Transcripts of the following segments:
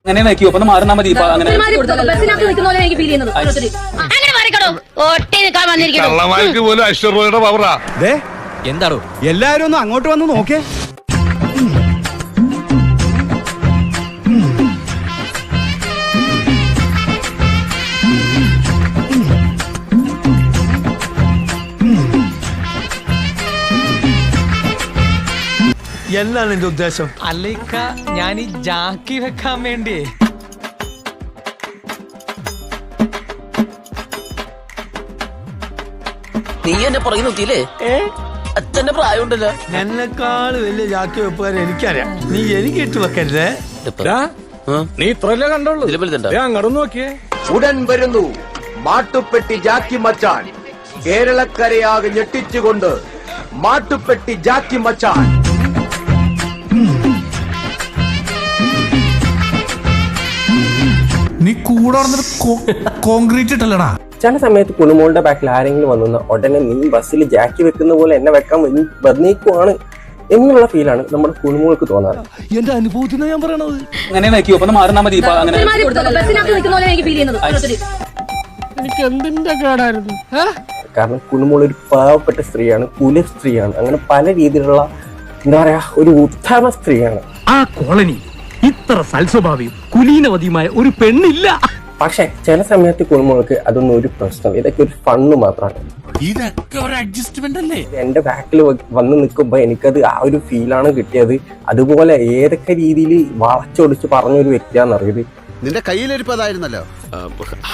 അങ്ങനെ വെക്കൂ അപ്പൊ മാറുന്നാ മതി. അങ്ങനെ എന്താണോ എല്ലാരും ഒന്ന് അങ്ങോട്ട് വന്ന് നോക്കേ. എന്താണ് എന്റെ ഉദ്ദേശം? അല്ലേക്ക ഞാൻ ഈ ജാക്കി വെക്കാൻ വേണ്ടിയേ. നീ എന്നെ പുറകെ നോക്കിയില്ലേ? അച്ഛന്റെ പ്രായമുണ്ടല്ലോ. എന്നെക്കാള് വലിയ ജാക്കി വെപ്പുകാരൻ എനിക്കറിയാം. നീ എനിക്ക് ഇട്ട് വെക്കരുതേ. നീ ഇത്രല്ലേ കണ്ടോളൂ, അങ്ങോട്ട് നോക്കിയേ. ഉടൻ വരുന്നു മാട്ടുപ്പെട്ടി ജാക്കി മച്ചാൻ. കേരളക്കരയാകെ ഞെട്ടിച്ചുകൊണ്ട് മാട്ടുപ്പെട്ടി ജാക്കി മച്ചാൻ. നീ കൂടെ കോൺക്രീറ്റ് ഇട്ടല്ലടാ. ചില സമയത്ത് കുണുമോളുടെ ബാക്കിൽ ആരെങ്കിലും വന്നു ഉടനെ നീ ബസ്സിൽ ജാക്കി വെക്കുന്ന പോലെ എന്നെ വെക്കാൻ വന്നേക്കുവാണ് എന്നുള്ള ഫീലാണ് നമ്മുടെ കുണുമോൾക്ക് തോന്നാറ്. എന്റെ അനുഭവത്തിൽ ഞാൻ പറയണത്. അങ്ങനെ വെക്കൂ അപ്പൊ മാറുന്നാ മതി. അങ്ങനെ എനിക്ക് എന്തിന്റെ കേടായിരുന്നു? കാരണം കുണുമോൾ ഒരു പാവപ്പെട്ട സ്ത്രീയാണ്, കുല സ്ത്രീയാണ്, അങ്ങനെ പല രീതിയിലുള്ള എന്താ പറയാ ഒരു ഉത്തമ സ്ത്രീയാണ്. ആ കോളനി ഇത്ര സൽസ്വഭാവിയും കുലീനവതിയുമായ ഒരു പെണ്ണില്ല. പക്ഷെ ചില സമയത്ത് കുണുമോൾക്ക് അതൊന്നും ഒരു പ്രശ്നം, ഇതൊക്കെ ഒരു ഫണ്ണ് മാത്രമാണ്. ഇതൊക്കെ ഒരു അഡ്ജസ്റ്റ്മെന്റ് അല്ലേ? എന്റെ ബാക്കിൽ വന്ന് നിൽക്കുമ്പോ എനിക്കത് ആ ഒരു ഫീലാണ് കിട്ടിയത്. അതുപോലെ ഏതൊക്കെ രീതിയിൽ വളച്ചൊടിച്ച് പറഞ്ഞൊരു വ്യക്തിയാണെന്നറിയത്. നിന്റെ കയ്യിലിരിപ്പതായിരുന്നല്ലോ.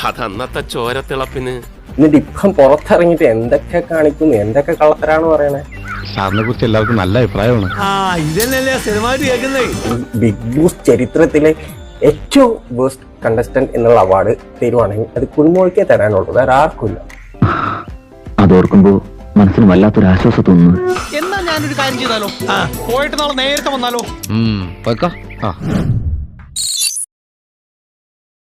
അതന്നത്തെ ചോരത്തിളപ്പിന്. എന്നിട്ട് ഇപ്പം പുറത്തിറങ്ങിയിട്ട് എന്തൊക്കെ കാണിക്കുന്നു, എന്തൊക്കെ കള്ളത്തരാണ് പറയണേ. സാറിനെ കുറിച്ച് എല്ലാവർക്കും നല്ല അഭിപ്രായമാണ്. ഇതന്നെയല്ലേ സ്ഥിരമായിട്ട് കേൾക്കുന്നേ. ബിഗ് ബോസ് ചരിത്രത്തിലെ ഏറ്റവും വേസ്റ്റ് കണ്ടസ്റ്റന്റ് എന്നുള്ള അവാർഡ് തരുവാണെങ്കിൽ അത് കുണുമോൾക്കേ തരാനുള്ളൂ, വേറെ ആർക്കുമില്ല. അതോർക്കുമ്പോ മനസ്സിന് വല്ലാത്തൊരു ആശ്വാസം തോന്നുന്നു. എന്നാ ഞാനൊരു കാര്യം ചെയ്താലോ? പോയിട്ട് നാളെ നേരത്തെ വന്നാലോ?